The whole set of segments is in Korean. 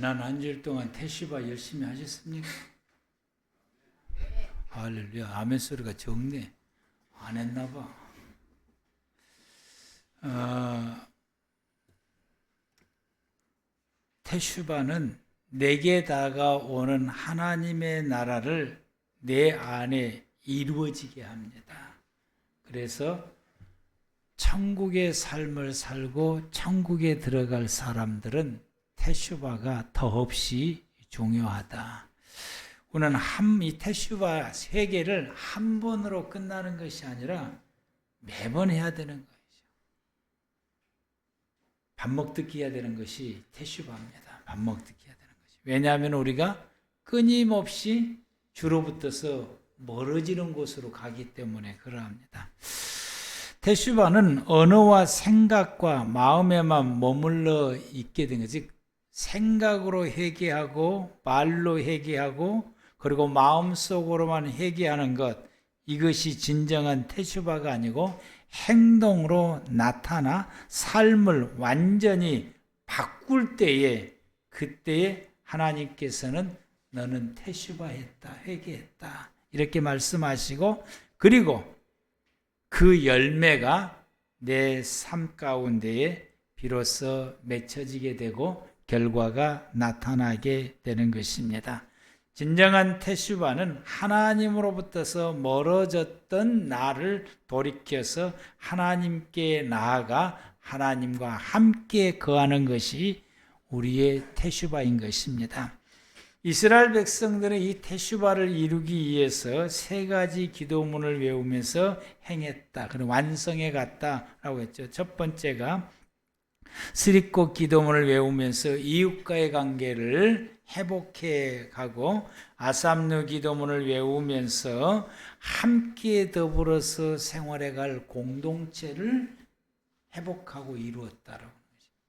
지난 한 주일 동안 테슈바 열심히 하셨습니까? 할렐루야. 아멘 소리가 적네. 안 했나 봐. 테슈바는 내게 다가오는 하나님의 나라를 내 안에 이루어지게 합니다. 그래서 천국의 삶을 살고 천국에 들어갈 사람들은 테슈바가 더없이 중요하다. 우리는 이 테슈바 회개를 한 번으로 끝나는 것이 아니라 매번 해야 되는 거죠. 밥 먹듯이 해야 되는 것이 테슈바입니다. 밥 먹듯이 해야 되는 것이. 왜냐하면 우리가 끊임없이 주로부터서 멀어지는 곳으로 가기 때문에 그러합니다. 테슈바는 언어와 생각과 마음에만 머물러 있게 된 거지. 생각으로 회개하고 말로 회개하고 그리고 마음속으로만 회개하는 것, 이것이 진정한 테슈바가 아니고 행동으로 나타나 삶을 완전히 바꿀 때에, 그때에 하나님께서는 너는 테슈바했다, 회개했다 이렇게 말씀하시고, 그리고 그 열매가 내 삶 가운데에 비로소 맺혀지게 되고 결과가 나타나게 되는 것입니다. 진정한 테슈바는 하나님으로부터서 멀어졌던 나를 돌이켜서 하나님께 나아가 하나님과 함께 거하는 것이 우리의 테슈바인 것입니다. 이스라엘 백성들은 이 테슈바를 이루기 위해서 세 가지 기도문을 외우면서 행했다. 그럼 완성해 갔다라고 했죠. 첫 번째가 스리꽃 기도문을 외우면서 이웃과의 관계를 회복해 가고, 아삼누 기도문을 외우면서 함께 더불어서 생활해 갈 공동체를 회복하고 이루었다라고.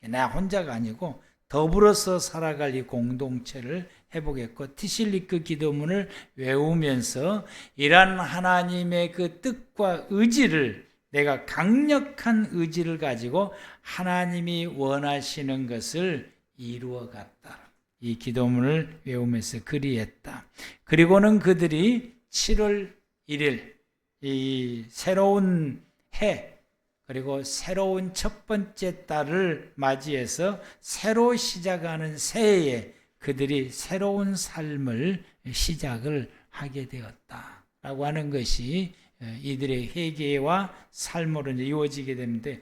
나 혼자가 아니고 더불어서 살아갈 이 공동체를 회복했고, 티실리크 기도문을 외우면서 이러한 하나님의 그 뜻과 의지를, 내가 강력한 의지를 가지고 하나님이 원하시는 것을 이루어 갔다. 이 기도문을 외우면서 그리했다. 그리고는 그들이 7월 1일 이 새로운 해, 그리고 새로운 첫 번째 달을 맞이해서 새로 시작하는 새해에 그들이 새로운 삶을 시작을 하게 되었다라고 하는 것이 이들의 회개와 삶으로 이루어지게 되는데,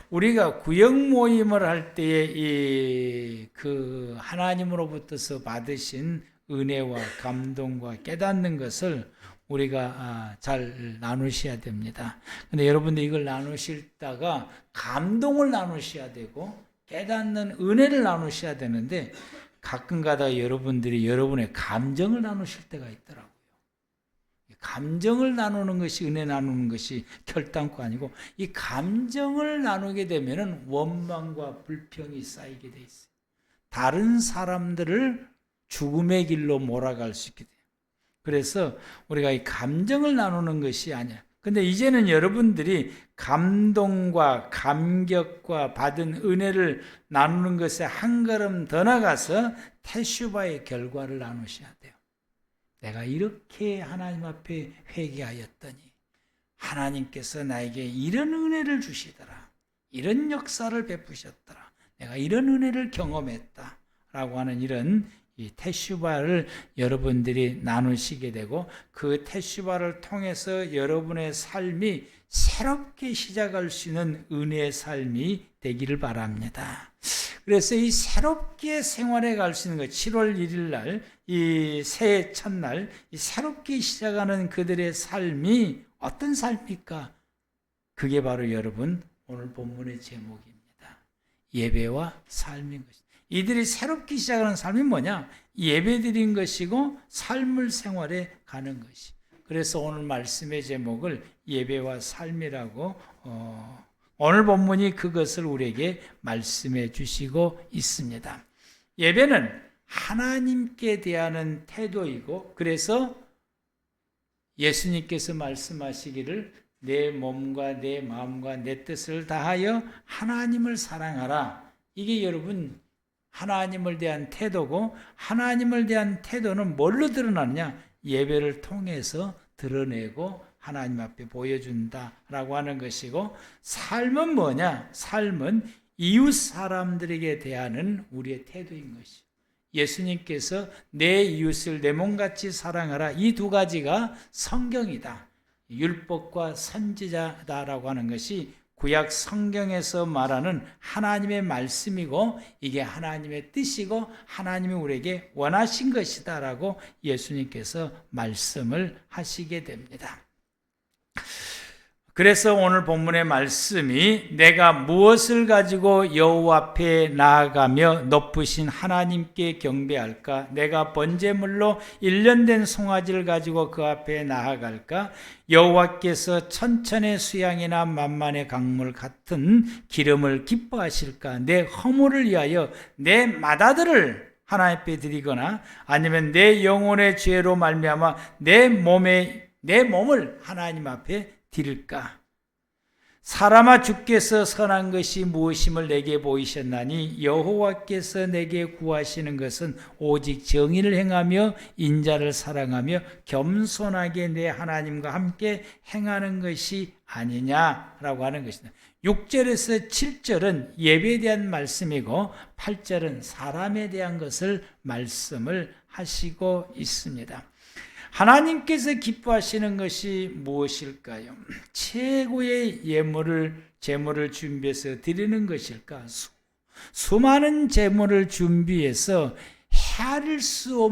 우리가 구역 모임을 할 때에 그 하나님으로부터서 받으신 은혜와 감동과 깨닫는 것을 우리가 잘 나누셔야 됩니다. 근데 여러분들 이걸 나누시다가 감동을 나누셔야 되고 깨닫는 은혜를 나누셔야 되는데, 가끔가다 여러분들이 여러분의 감정을 나누실 때가 있더라고요. 감정을 나누는 것이, 은혜 나누는 것이 결단코 아니고, 이 감정을 나누게 되면 원망과 불평이 쌓이게 돼 있어요. 다른 사람들을 죽음의 길로 몰아갈 수 있게 돼요. 그래서 우리가 이 감정을 나누는 것이 아니야. 근데 이제는 여러분들이 감동과 감격과 받은 은혜를 나누는 것에 한 걸음 더 나가서 테슈바의 결과를 나누셔야 돼요. 내가 이렇게 하나님 앞에 회개하였더니 하나님께서 나에게 이런 은혜를 주시더라. 이런 역사를 베푸셨더라. 내가 이런 은혜를 경험했다. 라고 하는 이런 이 테슈바를 여러분들이 나누시게 되고, 그 테슈바를 통해서 여러분의 삶이 새롭게 시작할 수 있는 은혜의 삶이 되기를 바랍니다. 그래서 이 새롭게 생활해 갈 수 있는 것, 7월 1일 날, 이 새해 첫날, 이 새롭게 시작하는 그들의 삶이 어떤 삶입니까? 그게 바로 여러분 오늘 본문의 제목입니다. 예배와 삶인 것입니다. 이들이 새롭게 시작하는 삶이 뭐냐? 예배드린 것이고 삶을 생활해 가는 것이. 그래서 오늘 말씀의 제목을 예배와 삶이라고 오늘 본문이 그것을 우리에게 말씀해 주시고 있습니다. 예배는 하나님께 대하는 태도이고, 그래서 예수님께서 말씀하시기를 내 몸과 내 마음과 내 뜻을 다하여 하나님을 사랑하라. 이게 여러분 하나님을 대한 태도고, 하나님을 대한 태도는 뭘로 드러나느냐? 예배를 통해서 드러내고 하나님 앞에 보여준다라고 하는 것이고, 삶은 뭐냐? 삶은 이웃 사람들에게 대하는 우리의 태도인 것이죠. 예수님께서 내 이웃을 내 몸같이 사랑하라, 이 두 가지가 성경이다, 율법과 선지자다라고 하는 것이 구약 성경에서 말하는 하나님의 말씀이고, 이게 하나님의 뜻이고 하나님이 우리에게 원하신 것이다라고 예수님께서 말씀을 하시게 됩니다. 그래서 오늘 본문의 말씀이 내가 무엇을 가지고 여호와 앞에 나아가며 높으신 하나님께 경배할까? 내가 번제물로 1년 된 송아지를 가지고 그 앞에 나아갈까? 여호와께서 천천의 수양이나 만만의 강물 같은 기름을 기뻐하실까? 내 허물을 위하여 내 맏아들을 하나님 앞에 드리거나, 아니면 내 영혼의 죄로 말미암아 내 몸을 하나님 앞에 드릴까? 사람아, 주께서 선한 것이 무엇임을 내게 보이셨나니 여호와께서 내게 구하시는 것은 오직 정의를 행하며 인자를 사랑하며 겸손하게 내 하나님과 함께 행하는 것이 아니냐라고 하는 것이다. 6절에서 7절은 예배에 대한 말씀이고 8절은 사람에 대한 것을 말씀을 하시고 있습니다. 하나님께서 기뻐하시는 것이 무엇일까요? 최고의 제물을 준비해서 드리는 것일까? 수많은 제물을 준비해서 셀 수도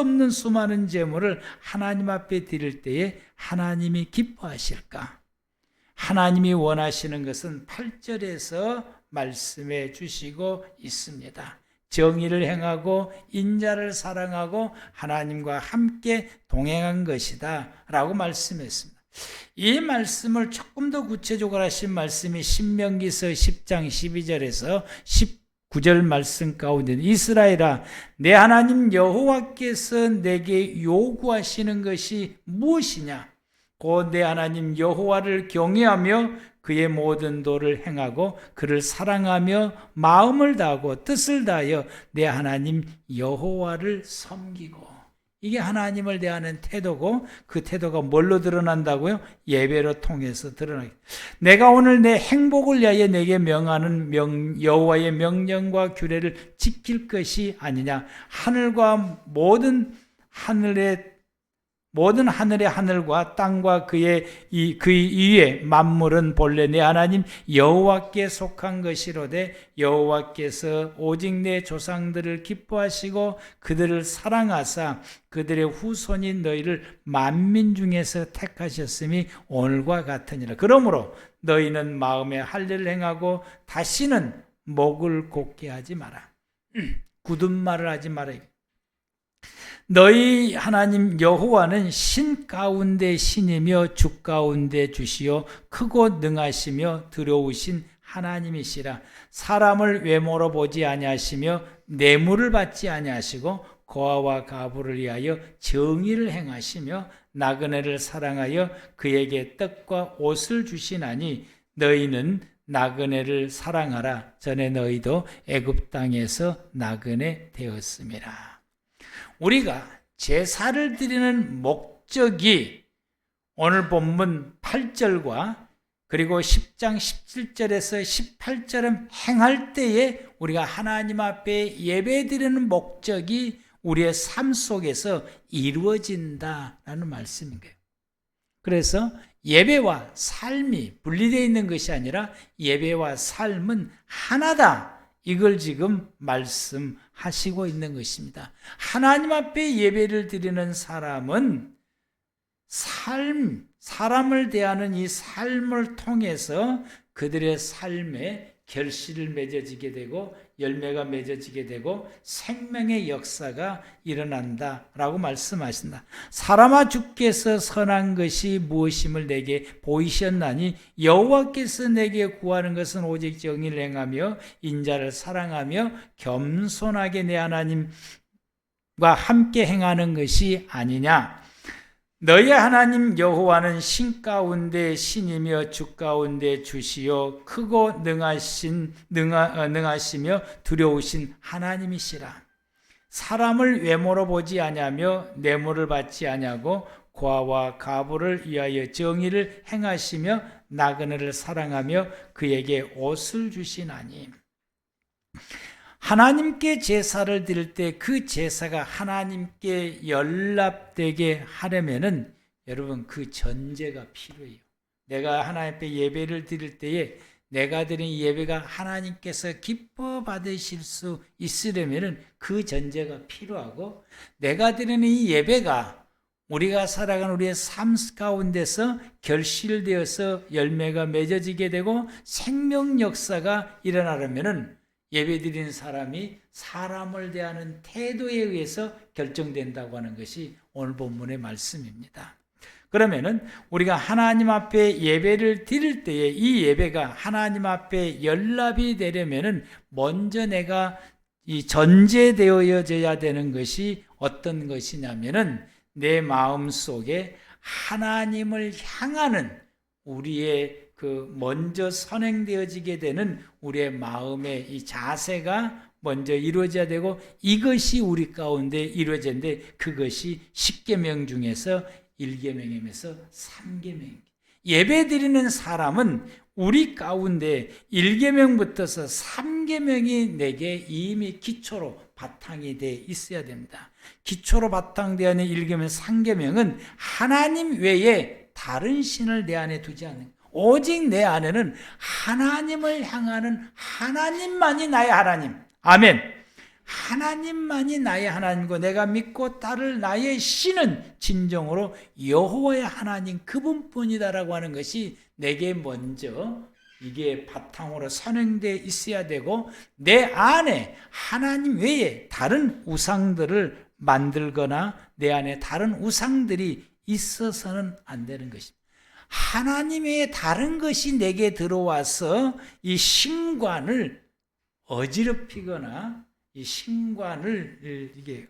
없는 수많은 제물을 하나님 앞에 드릴 때에 하나님이 기뻐하실까? 하나님이 원하시는 것은 8절에서 말씀해 주시고 있습니다. 정의를 행하고 인자를 사랑하고 하나님과 함께 동행한 것이다 라고 말씀했습니다. 이 말씀을 조금 더 구체적으로 하신 말씀이 신명기서 10장 12절에서 19절 말씀 가운데, 이스라엘아, 내 하나님 여호와께서 내게 요구하시는 것이 무엇이냐? 곧 내 하나님 여호와를 경외하며 그의 모든 도를 행하고 그를 사랑하며 마음을 다하고 뜻을 다하여 내 하나님 여호와를 섬기고. 이게 하나님을 대하는 태도고, 그 태도가 뭘로 드러난다고요? 예배로 통해서 드러나게. 내가 오늘 내 행복을 위하여 내게 명하는 여호와의 명령과 규례를 지킬 것이 아니냐? 모든 하늘의 하늘과 땅과 그 위에 만물은 본래 내 하나님 여호와께 속한 것이로되, 여호와께서 오직 내 조상들을 기뻐하시고 그들을 사랑하사 그들의 후손인 너희를 만민 중에서 택하셨음이 오늘과 같으니라. 그러므로 너희는 마음에 할례를 행하고 다시는 목을 곧게 하지 마라. 굳은 말을 하지 마라. 너희 하나님 여호와는 신 가운데 신이며 주 가운데 주시요 크고 능하시며 두려우신 하나님이시라. 사람을 외모로 보지 아니하시며 뇌물을 받지 아니하시고 고아와 가부를 위하여 정의를 행하시며 나그네를 사랑하여 그에게 떡과 옷을 주시나니, 너희는 나그네를 사랑하라. 전에 너희도 애굽 땅에서 나그네 되었음이라. 우리가 제사를 드리는 목적이 오늘 본문 8절과 그리고 10장 17절에서 18절은 행할 때에 우리가 하나님 앞에 예배 드리는 목적이 우리의 삶 속에서 이루어진다라는 말씀인 거예요. 그래서 예배와 삶이 분리되어 있는 것이 아니라 예배와 삶은 하나다, 이걸 지금 말씀하시고 있는 것입니다. 하나님 앞에 예배를 드리는 사람은 사람을 대하는 이 삶을 통해서 그들의 삶에 결실을 맺어지게 되고 열매가 맺어지게 되고 생명의 역사가 일어난다라고 말씀하신다. 사람아, 주께서 선한 것이 무엇임을 내게 보이셨나니 여호와께서 내게 구하는 것은 오직 정의를 행하며 인자를 사랑하며 겸손하게 내 하나님과 함께 행하는 것이 아니냐. 너희 하나님 여호와는 신 가운데 신이며 주 가운데 주시요 크고 능하시며 두려우신 하나님이시라. 사람을 외모로 보지 아니하며 뇌물을 받지 아니하고 고아와 가부를 위하여 정의를 행하시며 나그네를 사랑하며 그에게 옷을 주시나니. 하나님께 제사를 드릴 때 그 제사가 하나님께 연락되게 하려면은 여러분 그 전제가 필요해요. 내가 하나님 앞에 예배를 드릴 때에 내가 드린 예배가 하나님께서 기뻐 받으실 수 있으려면은 그 전제가 필요하고, 내가 드리는 이 예배가 우리가 살아가는 우리의 삶 가운데서 결실되어서 열매가 맺어지게 되고 생명 역사가 일어나려면은 예배드리는 사람이 사람을 대하는 태도에 의해서 결정된다고 하는 것이 오늘 본문의 말씀입니다. 그러면은 우리가 하나님 앞에 예배를 드릴 때에 이 예배가 하나님 앞에 연락이 되려면은 먼저 내가 이 전제되어져야 되는 것이 어떤 것이냐면은 내 마음 속에 하나님을 향하는 우리의 그 먼저 선행되어지게 되는 우리의 마음의 이 자세가 먼저 이루어져야 되고, 이것이 우리 가운데 이루어졌는데 그것이 10계명 중에서 1계명이면서 3계명. 예배드리는 사람은 우리 가운데 1계명부터서 3계명이 내게 이미 기초로 바탕이 돼 있어야 됩니다. 기초로 바탕되어 있는 1계명, 3계명은 하나님 외에 다른 신을 내 안에 두지 않는, 오직 내 안에는 하나님을 향하는 하나님만이 나의 하나님. 아멘. 하나님만이 나의 하나님이고 내가 믿고 따를 나의 신은 진정으로 여호와의 하나님 그분뿐이다라고 하는 것이 내게 먼저 이게 바탕으로 선행되어 있어야 되고, 내 안에 하나님 외에 다른 우상들을 만들거나 내 안에 다른 우상들이 있어서는 안 되는 것입니다. 하나님의 다른 것이 내게 들어와서 이 신관을 어지럽히거나 이 신관을 이게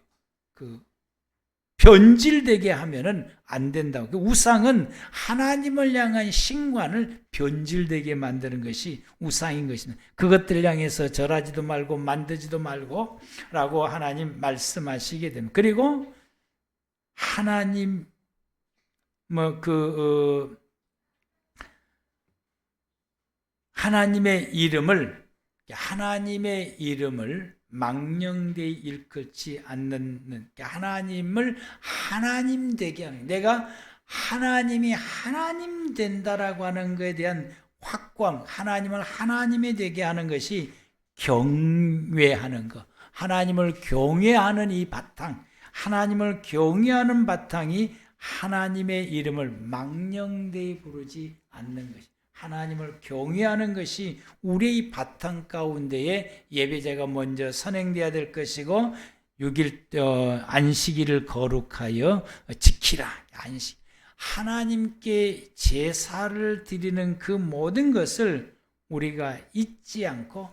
변질되게 하면은 안 된다고. 우상은 하나님을 향한 신관을 변질되게 만드는 것이 우상인 것입니다. 그것들 향해서 절하지도 말고 만들지도 말고 라고 하나님 말씀하시게 됩니다. 그리고 하나님 하나님의 이름을 망령되이 일컫지 않는, 하나님을 하나님 되게 하는, 내가 하나님이 하나님 된다라고 하는 것에 대한 확광, 하나님을 하나님이 되게 하는 것이 경외하는 것, 하나님을 경외하는 이 바탕, 하나님을 경외하는 바탕이 하나님의 이름을 망령되이 부르지 않는 것입니다. 하나님을 경외하는 것이 우리의 바탕 가운데에 예배자가 먼저 선행되어야 될 것이고, 6일 안식일을 거룩하여 지키라. 안식. 하나님께 제사를 드리는 그 모든 것을 우리가 잊지 않고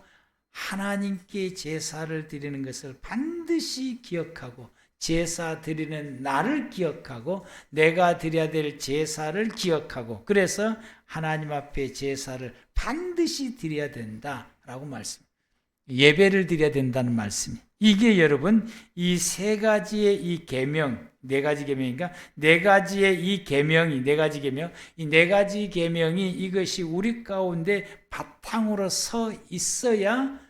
하나님께 제사를 드리는 것을 반드시 기억하고, 제사 드리는 나를 기억하고 내가 드려야 될 제사를 기억하고, 그래서 하나님 앞에 제사를 반드시 드려야 된다라고 말씀. 예배를 드려야 된다는 말씀이. 이게 여러분 이 세 가지의 이 계명, 네 가지 계명인가? 네 가지의 이 계명이 네 가지 계명, 이 네 가지 계명이 이것이 우리 가운데 바탕으로 서 있어야,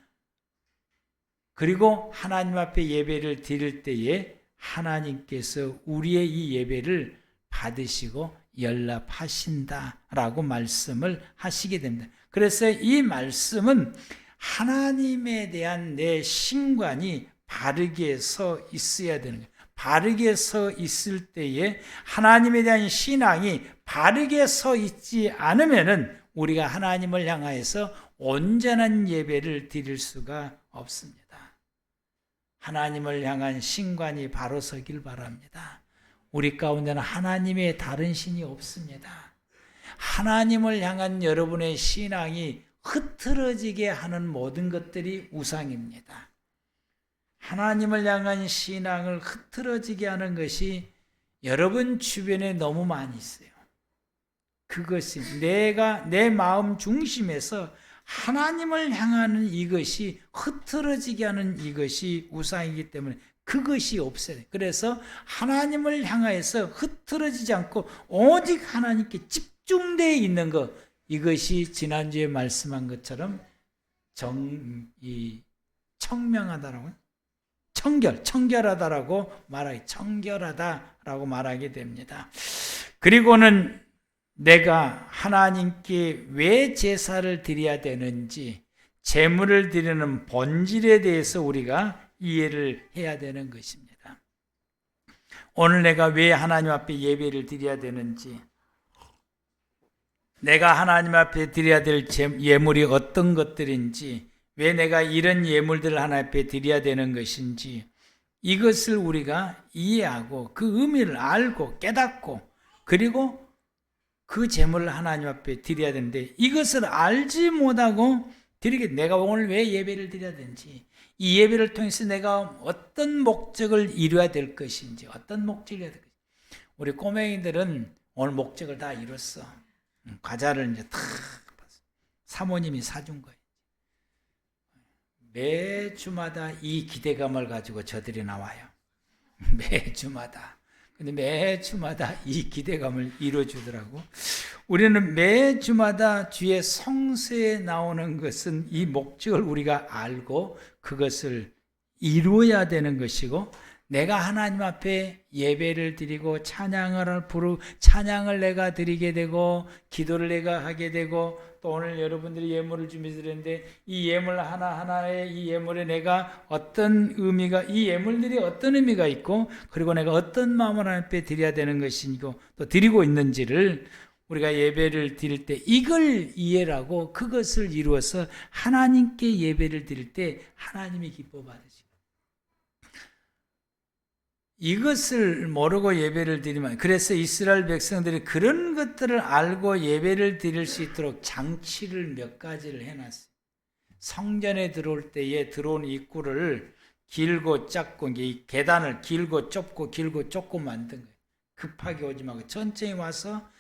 그리고 하나님 앞에 예배를 드릴 때에 하나님께서 우리의 이 예배를 받으시고 연락하신다라고 말씀을 하시게 됩니다. 그래서 이 말씀은 하나님에 대한 내 신관이 바르게 서 있어야 되는 거예요. 바르게 서 있을 때에 하나님에 대한 신앙이 바르게 서 있지 않으면은 우리가 하나님을 향하여서 온전한 예배를 드릴 수가 없습니다. 하나님을 향한 신관이 바로 서길 바랍니다. 우리 가운데는 하나님의 다른 신이 없습니다. 하나님을 향한 여러분의 신앙이 흐트러지게 하는 모든 것들이 우상입니다. 하나님을 향한 신앙을 흐트러지게 하는 것이 여러분 주변에 너무 많이 있어요. 그것이 내 마음 중심에서 하나님을 향하는 이것이 흐트러지게 하는 이것이 우상이기 때문에 그것이 없어야 돼요. 그래서 하나님을 향하여서 흐트러지지 않고 오직 하나님께 집중되어 있는 것, 이것이 지난주에 말씀한 것처럼 청명하다라고, 청결하다라고 말하게 됩니다. 그리고는 내가 하나님께 왜 제사를 드려야 되는지, 제물을 드리는 본질에 대해서 우리가 이해를 해야 되는 것입니다. 오늘 내가 왜 하나님 앞에 예배를 드려야 되는지, 내가 하나님 앞에 드려야 될 예물이 어떤 것들인지, 왜 내가 이런 예물들을 하나님 앞에 드려야 되는 것인지, 이것을 우리가 이해하고 그 의미를 알고 깨닫고, 그리고 그 제물을 하나님 앞에 드려야 되는데, 이것을 알지 못하고 내가 오늘 왜 예배를 드려야 되는지, 이 예배를 통해서 내가 어떤 목적을 이루어야 될 것인지, 우리 꼬맹이들은 오늘 목적을 다 이뤘어. 과자를 이제 탁 사모님이 사준 거예요. 매주마다 이 기대감을 가지고 저들이 나와요. 매주마다. 근데 매주마다 이 기대감을 이루어주더라고. 우리는 매주마다 주의 성서에 나오는 것은 이 목적을 우리가 알고 그것을 이루어야 되는 것이고, 내가 하나님 앞에 예배를 드리고 찬양을 내가 드리게 되고, 기도를 내가 하게 되고, 또 오늘 여러분들이 예물을 준비드렸는데, 이 예물 하나하나에 이 예물에 내가 이 예물들이 어떤 의미가 있고, 그리고 내가 어떤 마음을 하나님 앞에 드려야 되는 것이고, 또 드리고 있는지를 우리가 예배를 드릴 때 이걸 이해하고 그것을 이루어서 하나님께 예배를 드릴 때 하나님이 기뻐 받으시고, 이것을 모르고 예배를 드리면, 그래서 이스라엘 백성들이 그런 것들을 알고 예배를 드릴 수 있도록 장치를 몇 가지를 해놨어요. 성전에 들어올 때에 들어온 입구를 길고 작고, 이 계단을 길고 좁고 만든 거예요. 급하게 오지 말고 천천히 와서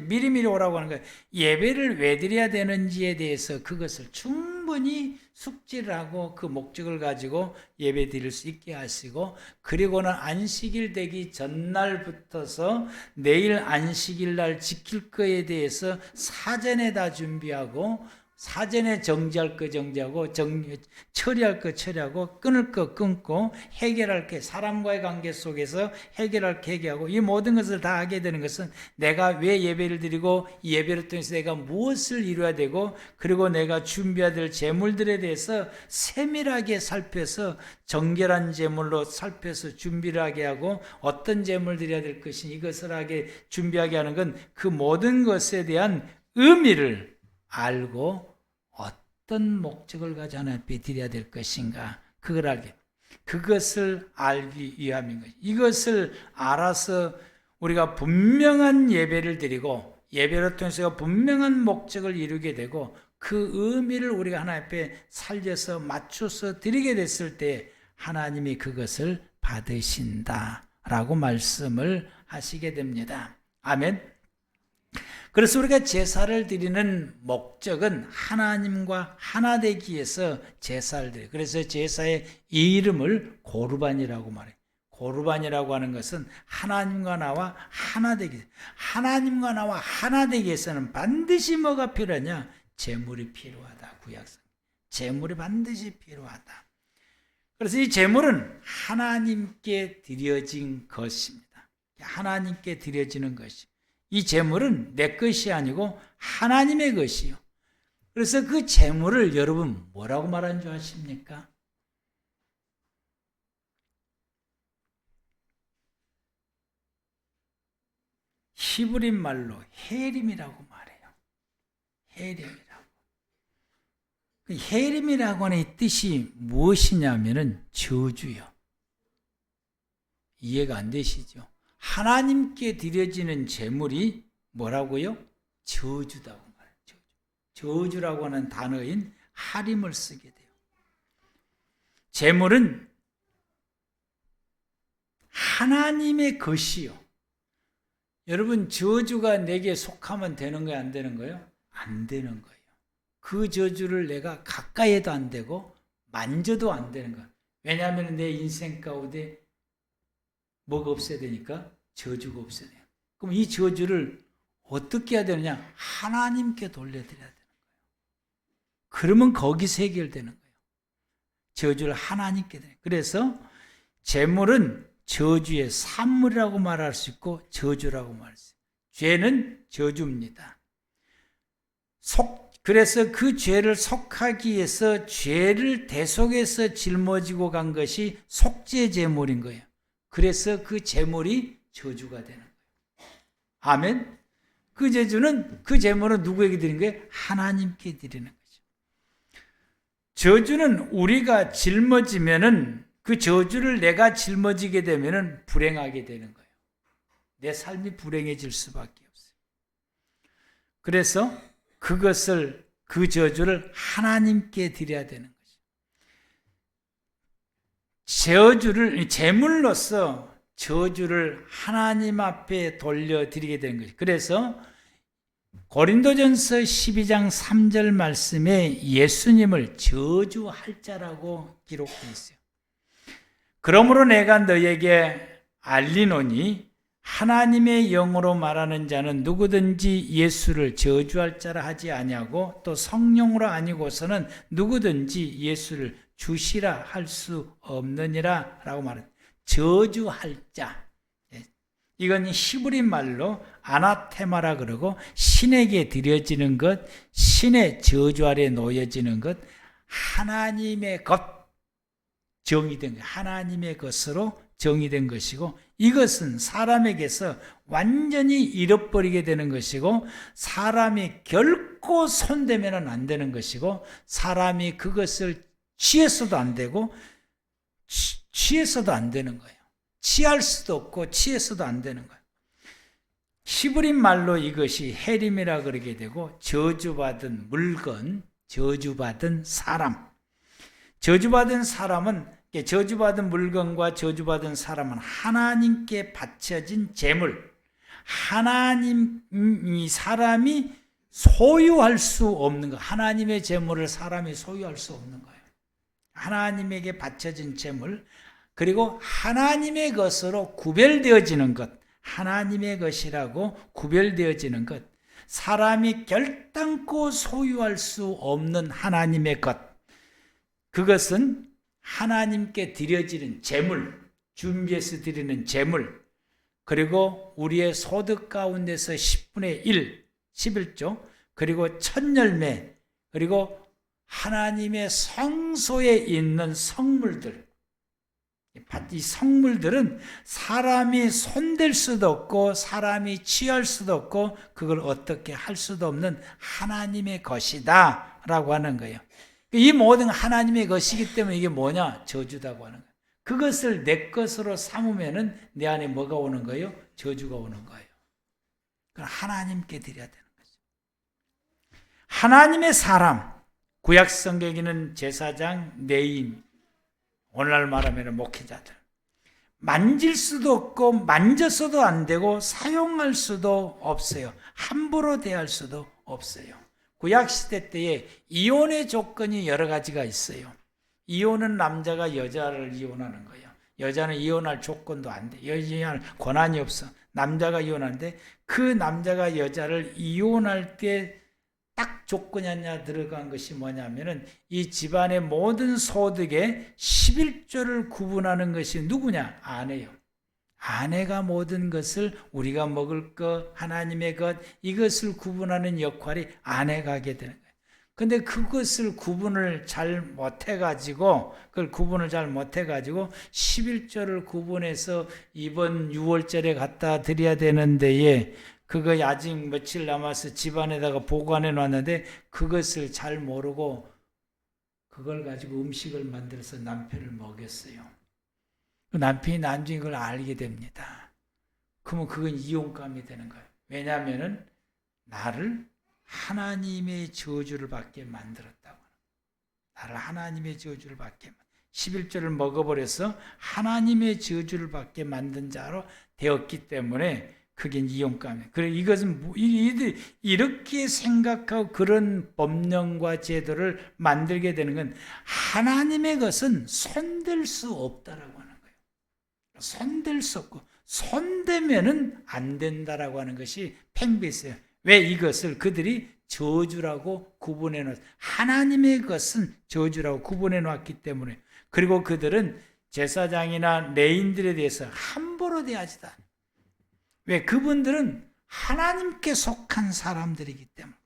미리미리 오라고 하는 거예요. 예배를 왜 드려야 되는지에 대해서 그것을 충분히 숙지를 하고 그 목적을 가지고 예배 드릴 수 있게 하시고, 그리고는 안식일 되기 전날부터서 내일 안식일 날 지킬 거에 대해서 사전에 다 준비하고, 사전에 정지할 거 정지하고, 처리할 거 처리하고, 끊을 거 끊고, 해결할 게 사람과의 관계 속에서 해결할 게 해결하고, 이 모든 것을 다 하게 되는 것은 내가 왜 예배를 드리고, 이 예배를 통해서 내가 무엇을 이루어야 되고, 그리고 내가 준비해야 될 제물들에 대해서 세밀하게 살펴서 정결한 제물로 살펴서 준비를 하게 하고, 어떤 제물 드려야 될 것인지 이것을 준비하게 하는 건 그 모든 것에 대한 의미를 알고 어떤 목적을 가지고 하나님 앞에 드려야 될 것인가, 그것을 알기 위함인 것이죠. 이것을 알아서 우리가 분명한 예배를 드리고, 예배를 통해서 분명한 목적을 이루게 되고, 그 의미를 우리가 하나님 앞에 살려서 맞춰서 드리게 됐을 때 하나님이 그것을 받으신다라고 말씀을 하시게 됩니다. 아멘. 그래서 우리가 제사를 드리는 목적은 하나님과 하나 되기 위해서 제사를 드려요. 그래서 제사의 이름을 고르반이라고 말해요. 고르반이라고 하는 것은 하나님과 나와 하나 되기 위해서. 하나님과 나와 하나 되기 위해서는 반드시 뭐가 필요하냐? 제물이 필요하다. 구약성. 제물이 반드시 필요하다. 그래서 이 제물은 하나님께 드려진 것입니다. 하나님께 드려지는 것이. 이 제물은 내 것이 아니고 하나님의 것이요. 그래서 그 제물을 여러분 뭐라고 말하는 줄 아십니까? 히브리 말로 헤림이라고 말해요. 헤림이라고. 그 헤림이라고 하는 이 뜻이 무엇이냐면은 저주요. 이해가 안 되시죠? 하나님께 드려지는 제물이 뭐라고요? 저주다고 말해요. 저주라고 하는 단어인 하림을 쓰게 돼요. 제물은 하나님의 것이요. 여러분, 저주가 내게 속하면 되는 거예요, 안 되는 거예요? 안 되는 거예요. 그 저주를 내가 가까이 해도 안 되고 만져도 안 되는 거예요. 왜냐하면 내 인생 가운데 뭐가 없어야 되니까? 저주가 없어야 돼요. 그럼 이 저주를 어떻게 해야 되느냐? 하나님께 돌려드려야 되는 거예요. 그러면 거기서 해결되는 거예요. 저주를 하나님께 드려요. 그래서 재물은 저주의 산물이라고 말할 수 있고 저주라고 말할 수 있어요. 죄는 저주입니다. 그래서 그 죄를 속하기 위해서 죄를 대속해서 짊어지고 간 것이 속죄 제물인 거예요. 그래서 그 제물이 저주가 되는 거예요. 아멘. 그 제물은 누구에게 드린 거예요? 하나님께 드리는 거죠. 저주는 우리가 짊어지면은, 그 저주를 내가 짊어지게 되면은 불행하게 되는 거예요. 내 삶이 불행해질 수밖에 없어요. 그래서 그 저주를 하나님께 드려야 되는 거죠. 제물로서 저주를 하나님 앞에 돌려드리게 되는 거죠. 그래서 고린도전서 12장 3절 말씀에 예수님을 저주할 자라고 기록되어 있어요. 그러므로 내가 너에게 알리노니 하나님의 영으로 말하는 자는 누구든지 예수를 저주할 자라 하지 아니하고 또 성령으로 아니고서는 누구든지 예수를 주시라 할 수 없느니라 라고 말합니다. 저주할 자. 이건 히브리 말로 아나테마라 그러고 신에게 드려지는 것, 신의 저주 아래 놓여지는 것, 하나님의 것, 정의된 것, 하나님의 것으로 정의된 것이고, 이것은 사람에게서 완전히 잃어버리게 되는 것이고, 사람이 결코 손대면 안 되는 것이고, 사람이 그것을 취해서도 안 되고 취해서도 안 되는 거예요. 취할 수도 없고 취해서도 안 되는 거예요. 히브리 말로 이것이 헤림이라 그러게 되고, 저주받은 물건, 저주받은 사람. 저주받은 물건과 저주받은 사람은 하나님께 바쳐진 재물, 이 사람이 소유할 수 없는 것, 하나님의 재물을 사람이 소유할 수 없는 거예요. 하나님에게 바쳐진 재물, 그리고 하나님의 것으로 구별되어지는 것, 하나님의 것이라고 구별되어지는 것, 사람이 결단코 소유할 수 없는 하나님의 것, 그것은 하나님께 드려지는 재물, 준비해서 드리는 재물, 그리고 우리의 소득 가운데서 10분의 1, 11조, 그리고 첫 열매, 그리고 하나님의 성소에 있는 성물들. 이 성물들은 사람이 손댈 수도 없고 사람이 취할 수도 없고 그걸 어떻게 할 수도 없는 하나님의 것이다 라고 하는 거예요. 이 모든 하나님의 것이기 때문에 이게 뭐냐? 저주다고 하는 거예요. 그것을 내 것으로 삼으면은 내 안에 뭐가 오는 거예요? 저주가 오는 거예요. 그걸 하나님께 드려야 되는 거죠. 하나님의 사람, 구약 성경에는 제사장, 레위인, 오늘날 말하면 목회자들. 만질 수도 없고 만져서도 안 되고 사용할 수도 없어요. 함부로 대할 수도 없어요. 구약시대 때에 이혼의 조건이 여러 가지가 있어요. 이혼은 남자가 여자를 이혼하는 거예요. 여자는 이혼할 조건도 안 돼. 이혼할 권한이 없어. 남자가 이혼하는데 그 남자가 여자를 이혼할 때 딱 조건이 하나 들어간 것이 뭐냐면은 이 집안의 모든 소득의 11조를 구분하는 것이 누구냐? 아내요. 아내가 모든 것을 우리가 먹을 것, 하나님의 것, 이것을 구분하는 역할이 아내가 하게 되는 거예요. 근데 그것을 구분을 잘 못해가지고 11조를 구분해서 이번 6월절에 갖다 드려야 되는데 그거 아직 며칠 남아서 집안에다가 보관해 놨는데 그것을 잘 모르고 그걸 가지고 음식을 만들어서 남편을 먹였어요. 남편이 나중에 그걸 알게 됩니다. 그러면 그건 이혼감이 되는 거예요. 왜냐하면 나를 하나님의 저주를 받게 만들었다고. 나를 하나님의 저주를 받게 만들었다. 11조를 먹어버려서 하나님의 저주를 받게 만든 자로 되었기 때문에 그게 이용감이에요. 그래 이것은 이들이 이렇게 생각하고 그런 법령과 제도를 만들게 되는 건 하나님의 것은 손댈 수 없다라고 하는 거예요. 손댈 수 없고 손대면은 안 된다라고 하는 것이 팽배했어요. 왜 이것을 그들이 저주라고 구분해 놓았어요. 하나님의 것은 저주라고 구분해 놓았기 때문에. 그리고 그들은 제사장이나 레인들에 대해서 함부로 대하지도 않아요. 왜? 그분들은 하나님께 속한 사람들이기 때문에.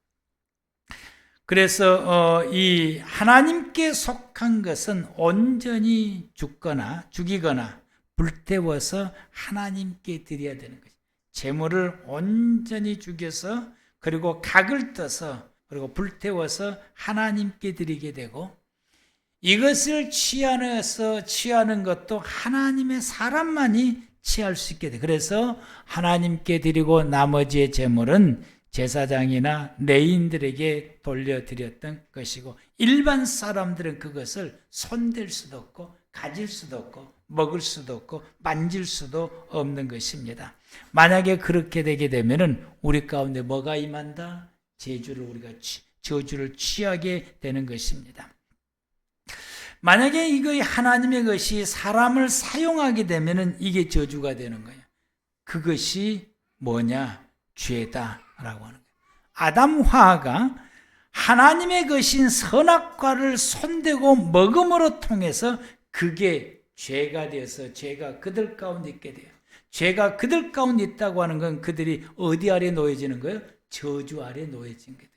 그래서 이 하나님께 속한 것은 온전히 죽이거나 불태워서 하나님께 드려야 되는 것이죠. 제물을 온전히 죽여서 그리고 각을 떠서 그리고 불태워서 하나님께 드리게 되고, 이것을 취하는 것도 하나님의 사람만이 취할 수 있게 돼. 그래서 하나님께 드리고 나머지의 제물은 제사장이나 레인들에게 돌려드렸던 것이고, 일반 사람들은 그것을 손댈 수도 없고 가질 수도 없고 먹을 수도 없고 만질 수도 없는 것입니다. 만약에 그렇게 되게 되면은 우리 가운데 뭐가 임한다? 저주를 취하게 되는 것입니다. 만약에 이거 하나님의 것이 사람을 사용하게 되면은 이게 저주가 되는 거예요. 그것이 뭐냐? 죄다라고 하는 거예요. 아담 화가 하나님의 것인 선악과를 손대고 먹음으로 통해서 그게 죄가 되어서 죄가 그들 가운데 있게 돼요. 죄가 그들 가운데 있다고 하는 건 그들이 어디 아래 놓여지는 거예요? 저주 아래 놓여진 거죠.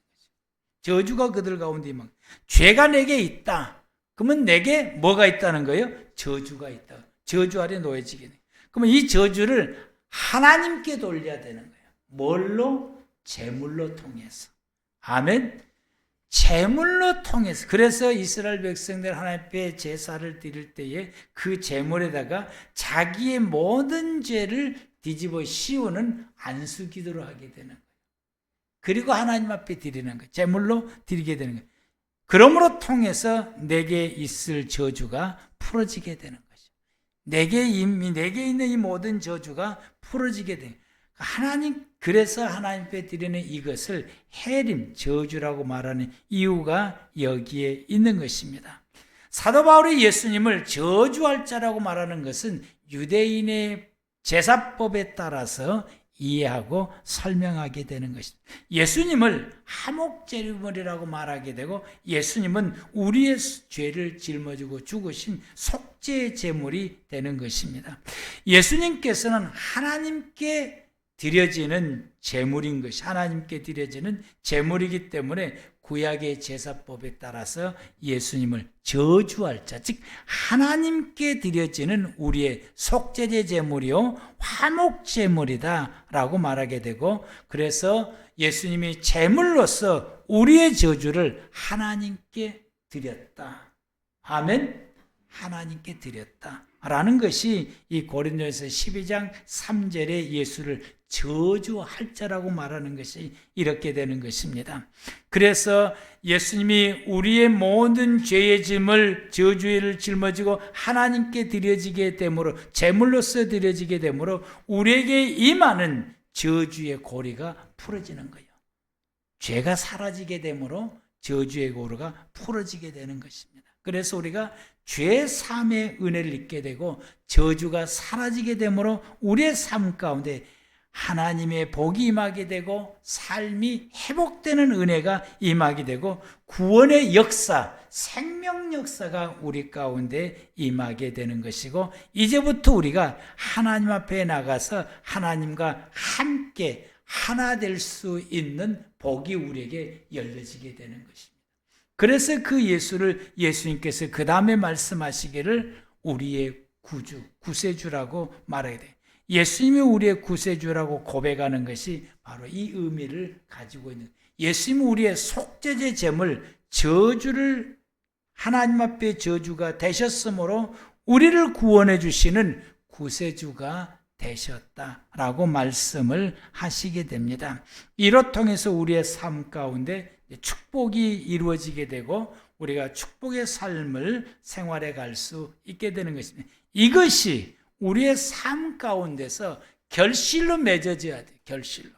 저주가 그들 가운데 있는 거예요. 죄가 내게 있다. 그러면 내게 뭐가 있다는 거예요? 저주가 있다. 저주 아래 놓여지게 돼요. 그러면 이 저주를 하나님께 돌려야 되는 거예요. 뭘로? 제물로 통해서. 아멘. 제물로 통해서. 그래서 이스라엘 백성들 하나님 앞에 제사를 드릴 때에 그 제물에다가 자기의 모든 죄를 뒤집어 씌우는 안수 기도를 하게 되는 거예요. 그리고 하나님 앞에 드리는 거예요. 제물로 드리게 되는 거예요. 그러므로 통해서 내게 있을 저주가 풀어지게 되는 것이죠. 내게 있는 이 모든 저주가 풀어지게 되는 거예요. 그래서 하나님 앞에 드리는 이것을 해림, 저주라고 말하는 이유가 여기에 있는 것입니다. 사도 바울이 예수님을 저주할 자라고 말하는 것은 유대인의 제사법에 따라서 이해하고 설명하게 되는 것입니다. 예수님을 하목제물이라고 말하게 되고, 예수님은 우리의 죄를 짊어지고 죽으신 속죄의 제물이 되는 것입니다. 예수님께서는 하나님께 드려지는 제물인 것이 하나님께 드려지는 제물이기 때문에 구약의 제사법에 따라서 예수님을 저주할 자, 즉 하나님께 드려지는 우리의 속죄제 제물이요 화목 제물이다라고 말하게 되고, 그래서 예수님이 제물로서 우리의 저주를 하나님께 드렸다. 아멘. 하나님께 드렸다라는 것이 이 고린도전서 12장 3절에 예수를 저주할 자라고 말하는 것이 이렇게 되는 것입니다. 그래서 예수님이 우리의 모든 죄의 짐을 저주를 짊어지고 하나님께 드려지게 되므로, 제물로서 드려지게 되므로 우리에게 임하는 저주의 고리가 풀어지는 거예요. 죄가 사라지게 되므로 저주의 고리가 풀어지게 되는 것입니다. 그래서 우리가 죄 사함의 은혜를 잊게 되고 저주가 사라지게 되므로 우리의 삶 가운데 하나님의 복이 임하게 되고 삶이 회복되는 은혜가 임하게 되고 구원의 역사, 생명 역사가 우리 가운데 임하게 되는 것이고, 이제부터 우리가 하나님 앞에 나가서 하나님과 함께 하나 될 수 있는 복이 우리에게 열려지게 되는 것입니다. 그래서 그 예수를 예수님께서 그 다음에 말씀하시기를 우리의 구주, 구세주라고 말하게 돼요. 예수님이 우리의 구세주라고 고백하는 것이 바로 이 의미를 가지고 있는, 예수님이 우리의 속죄제 제물, 저주를 하나님 앞에 저주가 되셨으므로 우리를 구원해 주시는 구세주가 되셨다라고 말씀을 하시게 됩니다. 이로 통해서 우리의 삶 가운데 축복이 이루어지게 되고 우리가 축복의 삶을 생활해 갈 수 있게 되는 것입니다. 이것이 우리의 삶 가운데서 결실로 맺어져야 돼요. 결실로.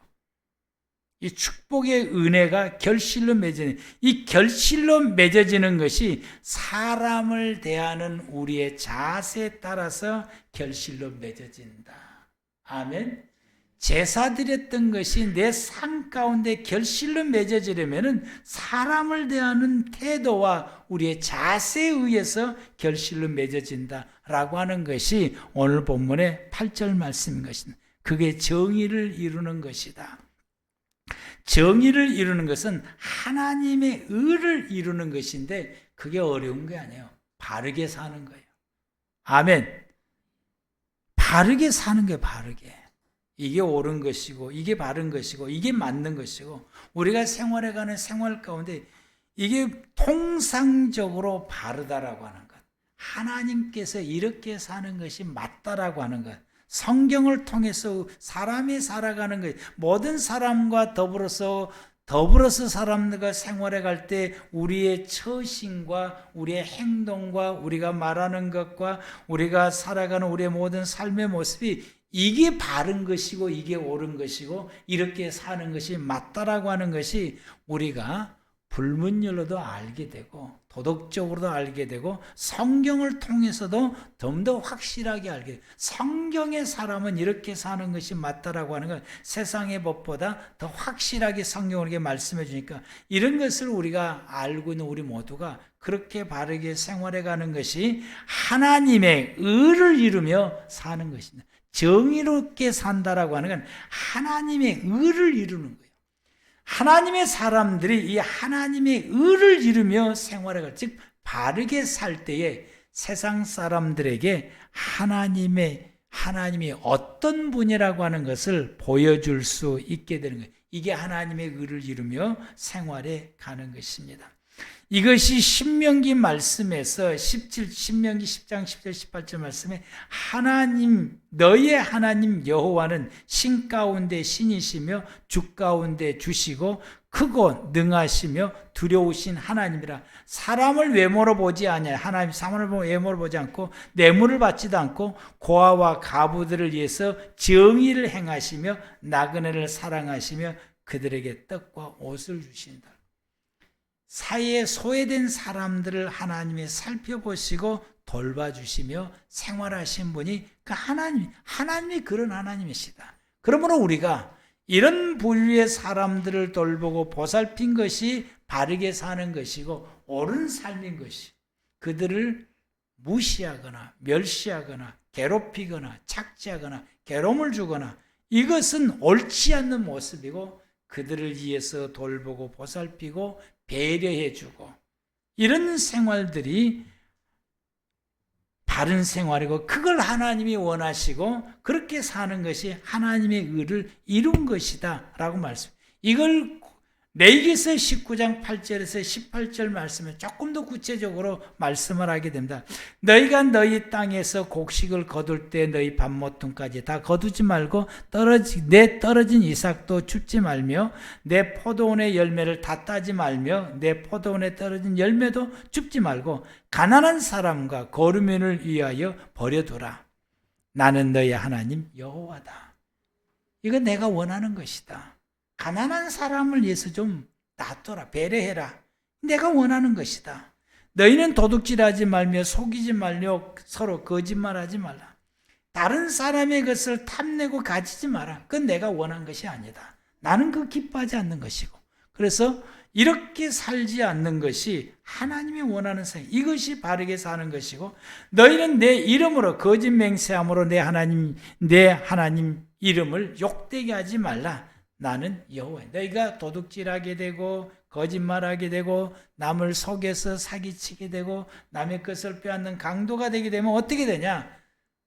이 축복의 은혜가 결실로 맺어지는, 이 결실로 맺어지는 것이 사람을 대하는 우리의 자세에 따라서 결실로 맺어진다. 아멘. 제사 드렸던 것이 내 삶 가운데 결실로 맺어지려면 사람을 대하는 태도와 우리의 자세에 의해서 결실로 맺어진다라고 하는 것이 오늘 본문의 8절 말씀인 것입니다. 그게 정의를 이루는 것이다. 정의를 이루는 것은 하나님의 의를 이루는 것인데 그게 어려운 게 아니에요. 바르게 사는 거예요. 아멘. 바르게 사는 게 바르게. 이게 옳은 것이고 이게 바른 것이고 이게 맞는 것이고 우리가 생활해가는 생활 가운데 이게 통상적으로 바르다라고 하는 것, 하나님께서 이렇게 사는 것이 맞다라고 하는 것, 성경을 통해서 사람이 살아가는 것, 모든 사람과 더불어서 사람들과 생활해 갈 때 우리의 처신과 우리의 행동과 우리가 말하는 것과 우리가 살아가는 우리의 모든 삶의 모습이 이게 바른 것이고 이게 옳은 것이고 이렇게 사는 것이 맞다라고 하는 것이 우리가 불문율로도 알게 되고 도덕적으로도 알게 되고 성경을 통해서도 좀 더 확실하게 알게 돼요. 성경의 사람은 이렇게 사는 것이 맞다라고 하는 건 세상의 법보다 더 확실하게 성경을 이렇게 말씀해 주니까 이런 것을 우리가 알고 있는 우리 모두가 그렇게 바르게 생활해 가는 것이 하나님의 의를 이루며 사는 것입니다. 정의롭게 산다라고 하는 건 하나님의 의를 이루는 거예요. 하나님의 사람들이 이 하나님의 의를 이루며 생활을 즉 바르게 살 때에 세상 사람들에게 하나님이 어떤 분이라고 하는 것을 보여줄 수 있게 되는 거예요. 이게 하나님의 의를 이루며 생활해 가는 것입니다. 이것이 신명기 말씀에서 신명기 10장 10절 18절 말씀에 너의 하나님 여호와는 신 가운데 신이시며 주 가운데 주시고 크고 능하시며 두려우신 하나님이라. 사람을 외모로 보지 아니하여 하나님 사람을 외모로 보지 않고 뇌물을 받지도 않고 고아와 가부들을 위해서 정의를 행하시며 나그네를 사랑하시며 그들에게 떡과 옷을 주신다. 사이에 소외된 사람들을 하나님이 살펴보시고 돌봐주시며 생활하신 분이 그 하나님이 그런 하나님이시다. 그러므로 우리가 이런 부류의 사람들을 돌보고 보살핀 것이 바르게 사는 것이고 옳은 삶인 것이, 그들을 무시하거나 멸시하거나 괴롭히거나 착취하거나 괴로움을 주거나 이것은 옳지 않는 모습이고 그들을 위해서 돌보고 보살피고 배려해주고 이런 생활들이 바른 생활이고 그걸 하나님이 원하시고 그렇게 사는 것이 하나님의 의를 이룬 것이다 라고 말씀. 이걸 레위기서 19장 8절에서 18절 말씀에 조금 더 구체적으로 말씀을 하게 됩니다. 너희가 너희 땅에서 곡식을 거둘 때 너희 밤모퉁까지 다 거두지 말고 내 떨어진 이삭도 줍지 말며 내 포도원의 열매를 다 따지 말며 내 포도원에 떨어진 열매도 줍지 말고 가난한 사람과 거루면을 위하여 버려두라. 나는 너희 하나님 여호와다. 이건 내가 원하는 것이다. 가난한 사람을 위해서 좀 놔둬라, 배려해라. 내가 원하는 것이다. 너희는 도둑질하지 말며 속이지 말며 서로 거짓말하지 말라. 다른 사람의 것을 탐내고 가지지 마라. 그건 내가 원한 것이 아니다. 나는 그 기뻐하지 않는 것이고. 그래서 이렇게 살지 않는 것이 하나님이 원하는 삶. 이것이 바르게 사는 것이고 너희는 내 이름으로 거짓 맹세함으로 내 하나님 이름을 욕되게 하지 말라. 나는 여호와. 너희가 도둑질하게 되고 거짓말하게 되고 남을 속여서 사기치게 되고 남의 것을 빼앗는 강도가 되게 되면 어떻게 되냐?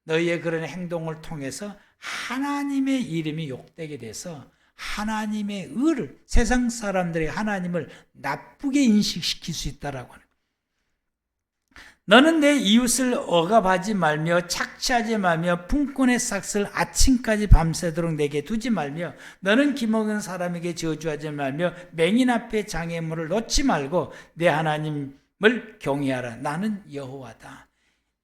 너희의 그런 행동을 통해서 하나님의 이름이 욕되게 돼서 하나님의 의를, 세상 사람들이 하나님을 나쁘게 인식시킬 수 있다라고 하는. 너는 내 이웃을 억압하지 말며 착취하지 말며 품꾼의 삭슬 아침까지 밤새도록 내게 두지 말며 너는 기먹은 사람에게 저주하지 말며 맹인 앞에 장애물을 놓지 말고 내 하나님을 경외하라. 나는 여호와다.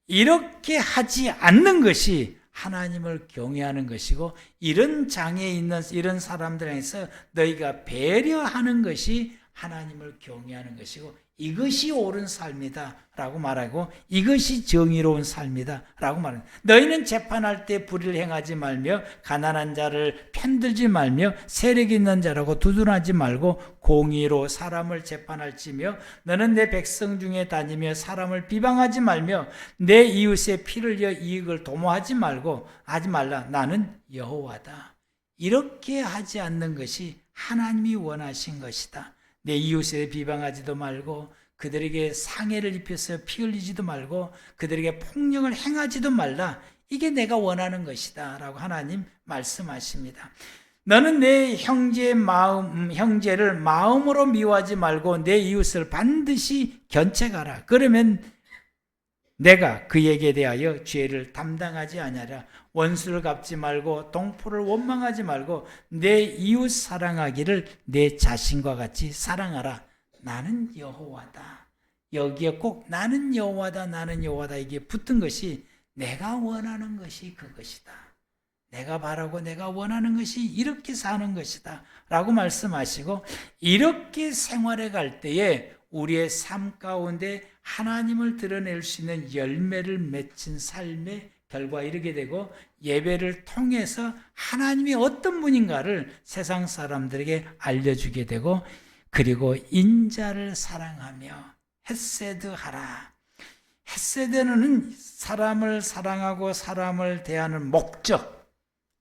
이렇게 하지 않는 것이 하나님을 경외하는 것이고, 이런 장애에 있는 이런 사람들에게서 너희가 배려하는 것이 하나님을 경외하는 것이고, 이것이 옳은 삶이다 라고 말하고, 이것이 정의로운 삶이다 라고 말합니다. 너희는 재판할 때 불의를 행하지 말며 가난한 자를 편들지 말며 세력 있는 자라고 두둔하지 말고 공의로 사람을 재판할지며, 너는 내 백성 중에 다니며 사람을 비방하지 말며 내 이웃의 피를 위하여 이익을 도모하지 말라. 나는 여호와다. 이렇게 하지 않는 것이 하나님이 원하신 것이다. 내 이웃에 비방하지도 말고 그들에게 상해를 입혀서 피 흘리지도 말고 그들에게 폭력을 행하지도 말라. 이게 내가 원하는 것이다 라고 하나님 말씀하십니다. 너는 내 형제를 마음으로 미워하지 말고 내 이웃을 반드시 견책하라. 그러면 내가 그에게 대하여 죄를 담당하지 아니하라. 원수를 갚지 말고 동포를 원망하지 말고 내 이웃 사랑하기를 내 자신과 같이 사랑하라. 나는 여호와다. 여기에 꼭 나는 여호와다, 나는 여호와다 이게 붙은 것이 내가 원하는 것이 그것이다. 내가 바라고 내가 원하는 것이 이렇게 사는 것이다 라고 말씀하시고, 이렇게 생활해 갈 때에 우리의 삶 가운데 하나님을 드러낼 수 있는 열매를 맺힌 삶의 결과에 이르게 되고, 예배를 통해서 하나님이 어떤 분인가를 세상 사람들에게 알려주게 되고, 그리고 인자를 사랑하며 헤세드하라. 헤세드는 사람을 사랑하고 사람을 대하는 목적,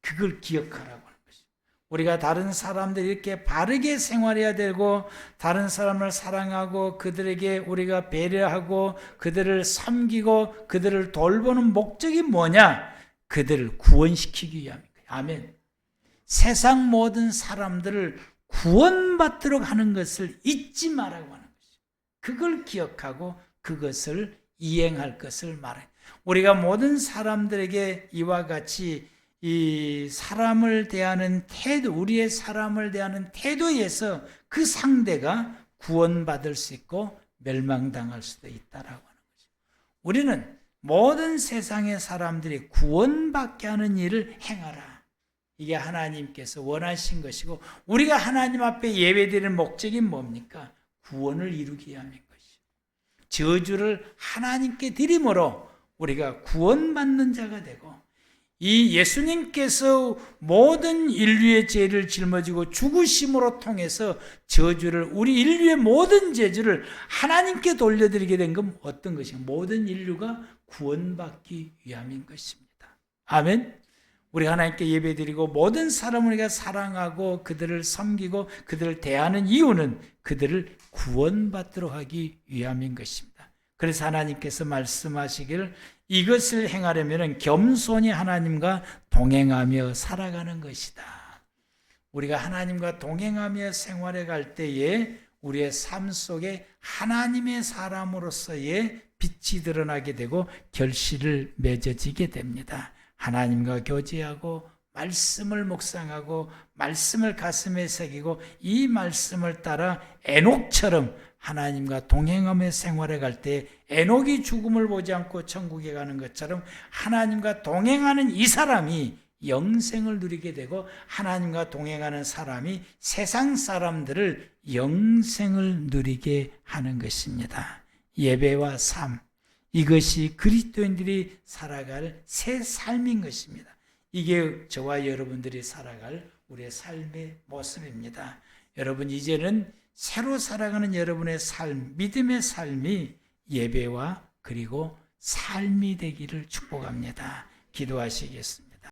그걸 기억하라고 하는 것이죠. 우리가 다른 사람들이 이렇게 바르게 생활해야 되고, 다른 사람을 사랑하고 그들에게 우리가 배려하고 그들을 섬기고 그들을 돌보는 목적이 뭐냐? 그들을 구원시키기 위함입니다. 아멘. 세상 모든 사람들을 구원받도록 하는 것을 잊지 말라고 하는 것이죠. 그걸 기억하고 그것을 이행할 것을 말해요. 우리가 모든 사람들에게 이와 같이 이 사람을 대하는 태도, 우리의 사람을 대하는 태도에서 그 상대가 구원받을 수 있고 멸망당할 수도 있다라고 하는 거죠. 우리는 모든 세상의 사람들이 구원받게 하는 일을 행하라. 이게 하나님께서 원하신 것이고, 우리가 하나님 앞에 예배드리는 목적이 뭡니까? 구원을 이루기 위함인 것이죠. 저주를 하나님께 드림으로 우리가 구원받는 자가 되고, 이 예수님께서 모든 인류의 죄를 짊어지고 죽으심으로 통해서 저주를, 우리 인류의 모든 저주를 하나님께 돌려드리게 된 건 어떤 것인가? 모든 인류가 구원받기 위함인 것입니다. 아멘. 우리 하나님께 예배드리고 모든 사람을 우리가 사랑하고 그들을 섬기고 그들을 대하는 이유는 그들을 구원받도록 하기 위함인 것입니다. 그래서 하나님께서 말씀하시기를 이것을 행하려면 겸손히 하나님과 동행하며 살아가는 것이다. 우리가 하나님과 동행하며 생활해 갈 때에 우리의 삶 속에 하나님의 사람으로서의 빛이 드러나게 되고 결실을 맺어지게 됩니다. 하나님과 교제하고 말씀을 묵상하고 말씀을 가슴에 새기고 이 말씀을 따라 에녹처럼 하나님과 동행하며 생활해 갈 때 에녹이 죽음을 보지 않고 천국에 가는 것처럼 하나님과 동행하는 이 사람이 영생을 누리게 되고, 하나님과 동행하는 사람이 세상 사람들을 영생을 누리게 하는 것입니다. 예배와 삶, 이것이 그리스도인들이 살아갈 새 삶인 것입니다. 이게 저와 여러분들이 살아갈 우리의 삶의 모습입니다. 여러분, 이제는 새로 살아가는 여러분의 삶, 믿음의 삶이 예배와 그리고 삶이 되기를 축복합니다. 기도하시겠습니다.